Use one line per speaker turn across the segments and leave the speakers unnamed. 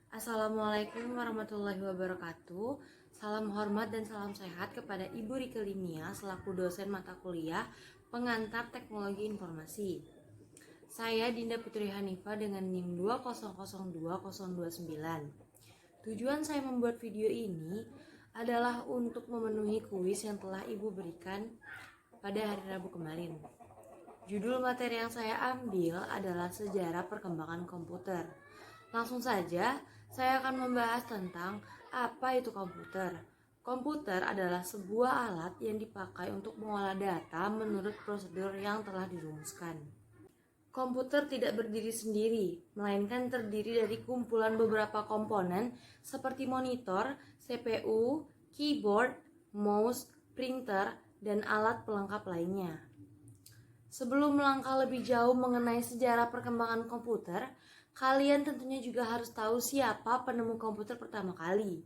Assalamualaikum warahmatullahi wabarakatuh. Salam hormat dan salam sehat kepada Ibu Rike Linia selaku dosen mata kuliah pengantar teknologi informasi. Saya Dinda Putri Hanifah dengan NIM 2002029. Tujuan saya membuat video ini adalah untuk memenuhi kuis yang telah Ibu berikan pada hari Rabu kemarin. Judul materi yang saya ambil adalah sejarah perkembangan komputer. Langsung saja, saya akan membahas tentang apa itu komputer. Komputer adalah sebuah alat yang dipakai untuk mengolah data menurut prosedur yang telah dirumuskan. Komputer tidak berdiri sendiri, melainkan terdiri dari kumpulan beberapa komponen seperti monitor, CPU, keyboard, mouse, printer, dan alat pelengkap lainnya. Sebelum melangkah lebih jauh mengenai sejarah perkembangan komputer, kalian tentunya juga harus tahu siapa penemu komputer pertama kali.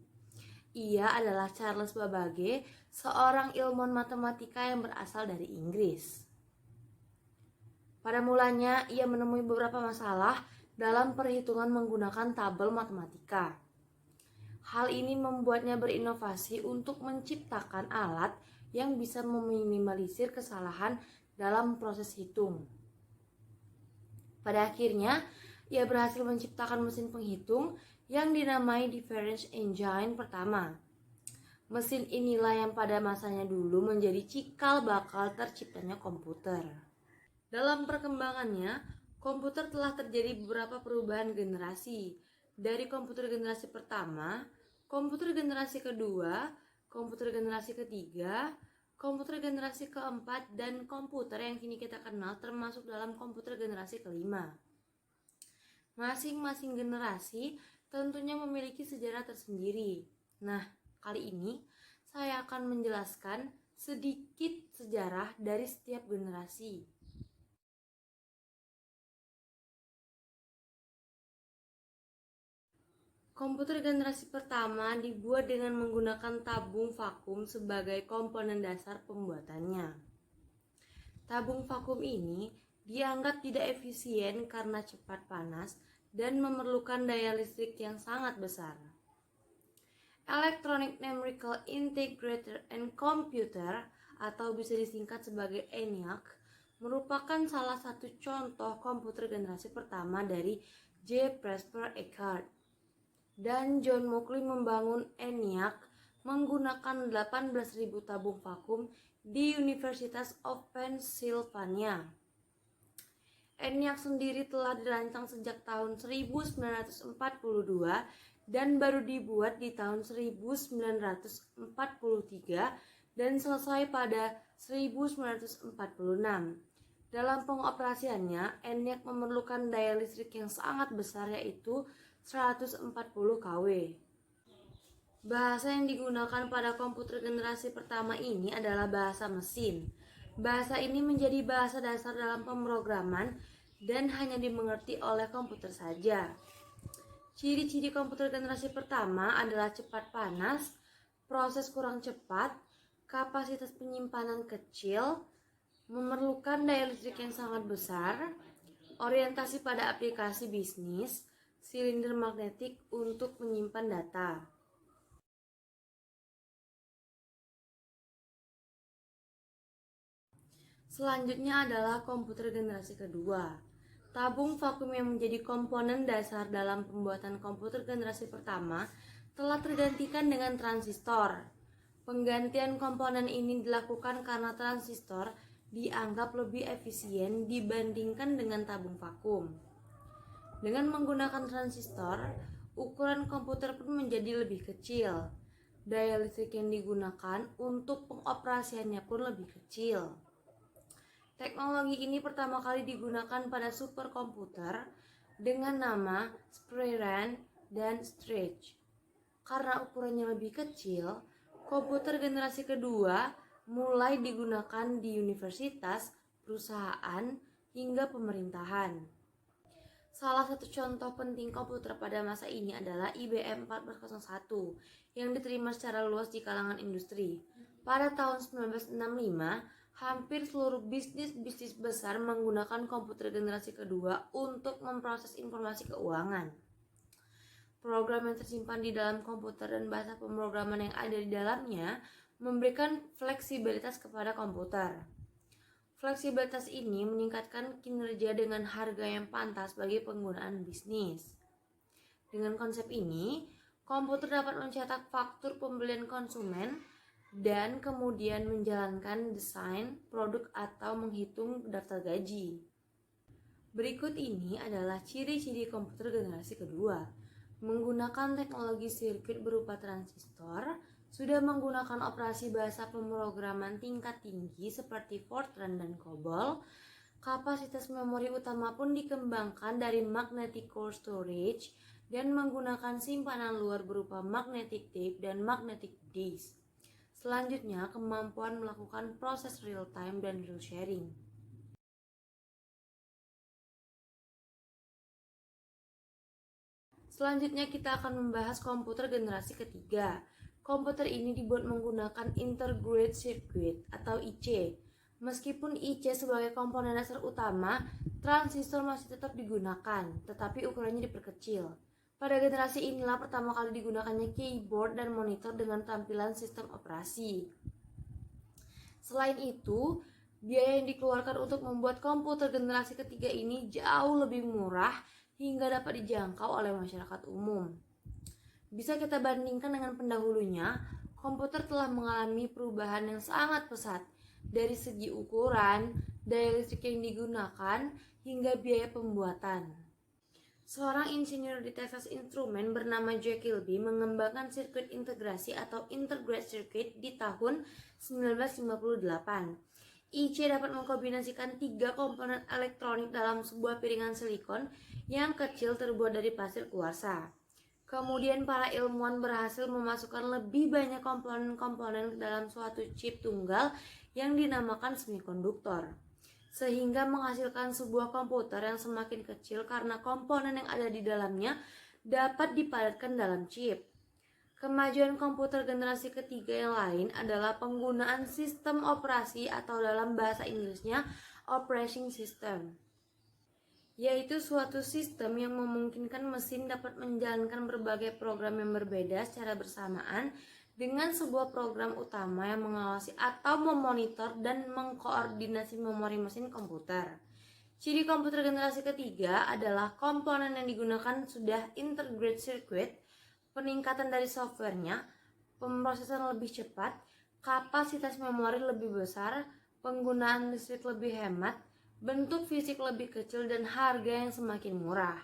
Ia adalah Charles Babbage, seorang ilmuwan matematika yang berasal dari Inggris. Pada mulanya, ia menemui beberapa masalah dalam perhitungan menggunakan tabel matematika. Hal ini membuatnya berinovasi untuk menciptakan alat yang bisa meminimalisir kesalahan dalam proses hitung. Pada akhirnya, ia berhasil menciptakan mesin penghitung yang dinamai Difference Engine pertama. Mesin inilah yang pada masanya dulu menjadi cikal bakal terciptanya komputer. Dalam perkembangannya, komputer telah terjadi beberapa perubahan generasi. Dari komputer generasi pertama, komputer generasi kedua, komputer generasi ketiga, komputer generasi keempat, dan komputer yang kini kita kenal termasuk dalam komputer generasi kelima. Masing-masing generasi tentunya memiliki sejarah tersendiri. Nah, kali ini saya akan menjelaskan sedikit sejarah dari setiap generasi. Komputer generasi pertama dibuat dengan menggunakan tabung vakum sebagai komponen dasar pembuatannya. Tabung vakum ini dianggap tidak efisien karena cepat panas dan memerlukan daya listrik yang sangat besar. Electronic Numerical Integrator and Computer atau bisa disingkat sebagai ENIAC merupakan salah satu contoh komputer generasi pertama dari J. Presper Eckert. Dan John Mauchly membangun ENIAC menggunakan 18.000 tabung vakum di University of Pennsylvania. ENIAC sendiri telah dirancang sejak tahun 1942 dan baru dibuat di tahun 1943 dan selesai pada 1946. Dalam pengoperasiannya, ENIAC memerlukan daya listrik yang sangat besar yaitu 140 kW. Bahasa yang digunakan pada komputer generasi pertama ini adalah bahasa mesin. Bahasa ini menjadi bahasa dasar dalam pemrograman dan hanya dimengerti oleh komputer saja. Ciri-ciri komputer generasi pertama adalah cepat panas, proses kurang cepat, kapasitas penyimpanan kecil, memerlukan daya listrik yang sangat besar, orientasi pada aplikasi bisnis, silinder magnetik untuk menyimpan data. Selanjutnya adalah komputer generasi kedua. Tabung vakum yang menjadi komponen dasar dalam pembuatan komputer generasi pertama telah tergantikan dengan transistor. Penggantian komponen ini dilakukan karena transistor dianggap lebih efisien dibandingkan dengan tabung vakum. Dengan menggunakan transistor, ukuran komputer pun menjadi lebih kecil. Daya listrik yang digunakan untuk pengoperasiannya pun lebih kecil. Teknologi ini pertama kali digunakan pada superkomputer dengan nama Sprayran dan Stretch. Karena ukurannya lebih kecil, komputer generasi kedua mulai digunakan di universitas, perusahaan, hingga pemerintahan. Salah satu contoh penting komputer pada masa ini adalah IBM 1401 yang diterima secara luas di kalangan industri. Pada tahun 1965, hampir seluruh bisnis besar menggunakan komputer generasi kedua untuk memproses informasi keuangan. program yang tersimpan di dalam komputer dan bahasa pemrograman yang ada di dalamnya memberikan fleksibilitas kepada komputer. Fleksibilitas ini meningkatkan kinerja dengan harga yang pantas bagi penggunaan bisnis. Dengan konsep ini, komputer dapat mencetak faktur pembelian konsumen dan kemudian menjalankan desain produk atau menghitung daftar gaji. Berikut ini adalah ciri-ciri komputer generasi kedua. Menggunakan teknologi sirkuit berupa transistor, sudah menggunakan operasi bahasa pemrograman tingkat tinggi seperti Fortran dan COBOL. Kapasitas memori utama pun dikembangkan dari magnetic core storage dan menggunakan simpanan luar berupa magnetic tape dan magnetic disk. Selanjutnya, kemampuan melakukan proses real time dan real sharing. Selanjutnya kita akan membahas komputer generasi ketiga. Komputer ini dibuat menggunakan Integrated Circuit atau IC. Meskipun IC sebagai komponen dasar utama, transistor masih tetap digunakan, tetapi ukurannya diperkecil. Pada generasi inilah pertama kali digunakannya keyboard dan monitor dengan tampilan sistem operasi. Selain itu, biaya yang dikeluarkan untuk membuat komputer generasi ketiga ini jauh lebih murah hingga dapat dijangkau oleh masyarakat umum. Bisa kita bandingkan dengan pendahulunya, komputer telah mengalami perubahan yang sangat pesat dari segi ukuran, daya listrik yang digunakan, hingga biaya pembuatan. Seorang insinyur di Texas Instruments bernama Jack Kilby mengembangkan sirkuit integrasi atau integrated circuit di tahun 1958. IC dapat mengkombinasikan 3 komponen elektronik dalam sebuah piringan silikon yang kecil terbuat dari pasir kuarsa. Kemudian para ilmuwan berhasil memasukkan lebih banyak komponen-komponen ke dalam suatu chip tunggal yang dinamakan semikonduktor, sehingga menghasilkan sebuah komputer yang semakin kecil karena komponen yang ada di dalamnya dapat dipadatkan dalam chip. Kemajuan komputer generasi ketiga yang lain adalah penggunaan sistem operasi atau dalam bahasa Inggrisnya operating system, yaitu suatu sistem yang memungkinkan mesin dapat menjalankan berbagai program yang berbeda secara bersamaan dengan sebuah program utama yang mengawasi atau memonitor dan mengkoordinasi memori mesin komputer. Ciri komputer generasi ketiga adalah komponen yang digunakan sudah integrated circuit, peningkatan dari softwarenya, pemrosesan lebih cepat, kapasitas memori lebih besar, penggunaan listrik lebih hemat, bentuk fisik lebih kecil, dan harga yang semakin murah.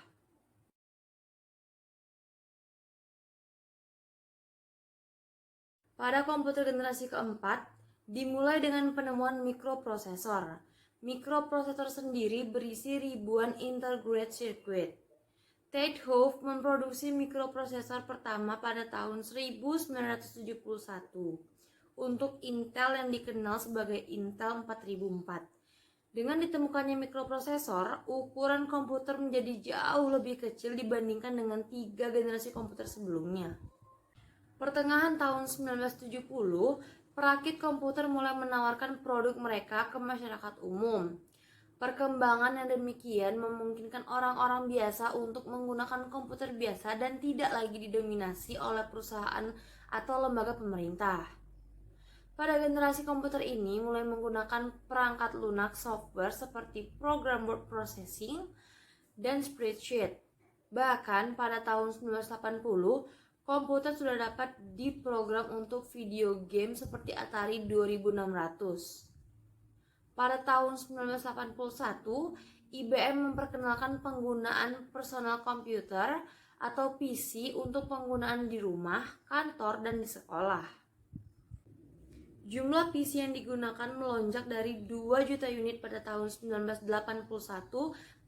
Pada komputer generasi keempat, dimulai dengan penemuan mikroprosesor. Mikroprosesor sendiri berisi ribuan integrated circuit. Tate Hove memproduksi mikroprosesor pertama pada tahun 1971 untuk Intel yang dikenal sebagai Intel 4004. Dengan ditemukannya mikroprosesor, ukuran komputer menjadi jauh lebih kecil dibandingkan dengan 3 generasi komputer sebelumnya. Pertengahan tahun 1970, perakit komputer mulai menawarkan produk mereka ke masyarakat umum. Perkembangan yang demikian memungkinkan orang-orang biasa untuk menggunakan komputer biasa dan tidak lagi didominasi oleh perusahaan atau lembaga pemerintah. Pada generasi komputer ini mulai menggunakan perangkat lunak software seperti program word processing dan spreadsheet. Bahkan pada tahun 1980, komputer sudah dapat diprogram untuk video game seperti Atari 2600. Pada tahun 1981, IBM memperkenalkan penggunaan personal computer atau PC untuk penggunaan di rumah, kantor, dan di sekolah. Jumlah PC yang digunakan melonjak dari 2 juta unit pada tahun 1981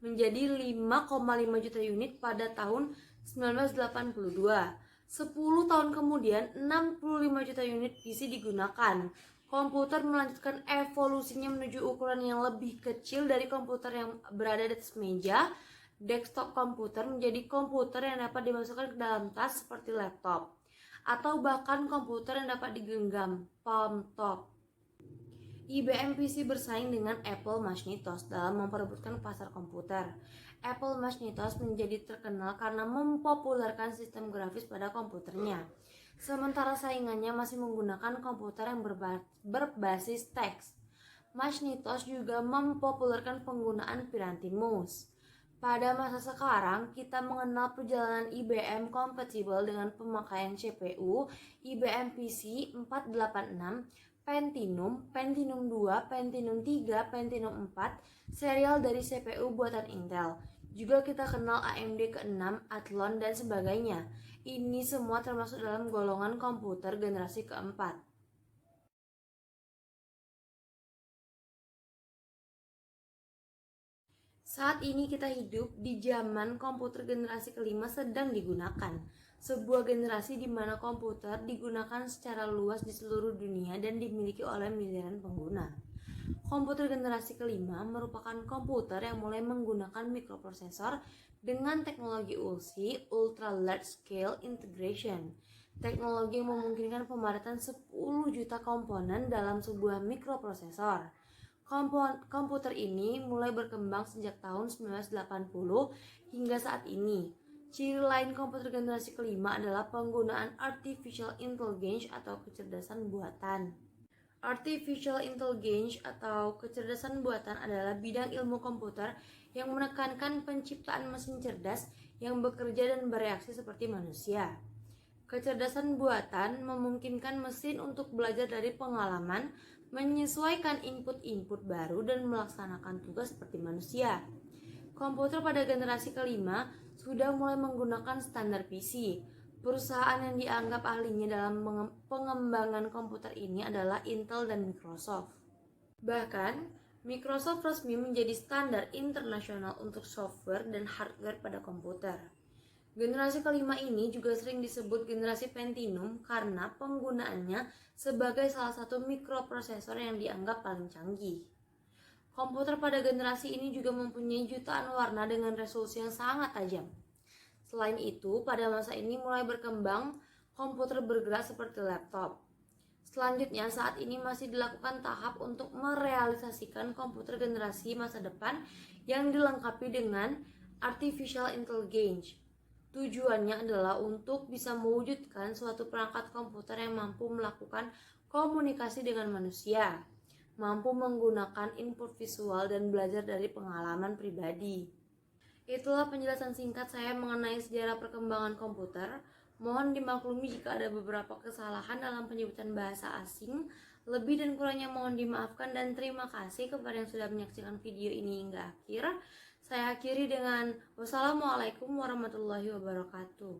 menjadi 5,5 juta unit pada tahun 1982. 10 tahun kemudian, 65 juta unit PC digunakan. Komputer melanjutkan evolusinya menuju ukuran yang lebih kecil dari komputer yang berada di atas meja. Desktop komputer menjadi komputer yang dapat dimasukkan ke dalam tas seperti laptop, atau bahkan komputer yang dapat digenggam, palm top. IBM PC bersaing dengan Apple Macintosh dalam memperebutkan pasar komputer. Apple Macintosh menjadi terkenal karena mempopulerkan sistem grafis pada komputernya. Sementara saingannya masih menggunakan komputer yang berbasis teks. Macintosh juga mempopulerkan penggunaan piranti mouse. Pada masa sekarang, kita mengenal perjalanan IBM kompatibel dengan pemakaian CPU IBM PC 486, Pentium, Pentium 2, Pentium 3, Pentium 4, serial dari CPU buatan Intel. Juga kita kenal AMD ke-6, Athlon, dan sebagainya. Ini semua termasuk dalam golongan komputer generasi keempat. Saat ini kita hidup di zaman komputer generasi kelima sedang digunakan. Sebuah generasi di mana komputer digunakan secara luas di seluruh dunia dan dimiliki oleh miliaran pengguna. Komputer generasi kelima merupakan komputer yang mulai menggunakan mikroprosesor dengan teknologi ULSI, Ultra Large Scale Integration. Teknologi yang memungkinkan pemadatan 10 juta komponen dalam sebuah mikroprosesor. Komputer ini mulai berkembang sejak tahun 1980 hingga saat ini. Ciri lain komputer generasi kelima adalah penggunaan artificial intelligence atau kecerdasan buatan. Artificial intelligence atau kecerdasan buatan adalah bidang ilmu komputer yang menekankan penciptaan mesin cerdas yang bekerja dan bereaksi seperti manusia. Kecerdasan buatan memungkinkan mesin untuk belajar dari pengalaman, menyesuaikan input-input baru, dan melaksanakan tugas seperti manusia. Komputer pada generasi kelima sudah mulai menggunakan standar PC. Perusahaan yang dianggap ahlinya dalam pengembangan komputer ini adalah Intel dan Microsoft. Bahkan, Microsoft resmi menjadi standar internasional untuk software dan hardware pada komputer. Generasi kelima ini juga sering disebut generasi Pentium karena penggunaannya sebagai salah satu mikroprosesor yang dianggap paling canggih. Komputer pada generasi ini juga mempunyai jutaan warna dengan resolusi yang sangat tajam. Selain itu, pada masa ini mulai berkembang komputer bergerak seperti laptop. Selanjutnya, saat ini masih dilakukan tahap untuk merealisasikan komputer generasi masa depan yang dilengkapi dengan artificial intelligence. Tujuannya adalah untuk bisa mewujudkan suatu perangkat komputer yang mampu melakukan komunikasi dengan manusia, mampu menggunakan input visual dan belajar dari pengalaman pribadi. Itulah penjelasan singkat saya mengenai sejarah perkembangan komputer. Mohon dimaklumi jika ada beberapa kesalahan dalam penyebutan bahasa asing. Lebih dan kurangnya mohon dimaafkan, dan terima kasih kepada yang sudah menyaksikan video ini hingga akhir. Saya akhiri dengan wassalamualaikum warahmatullahi wabarakatuh.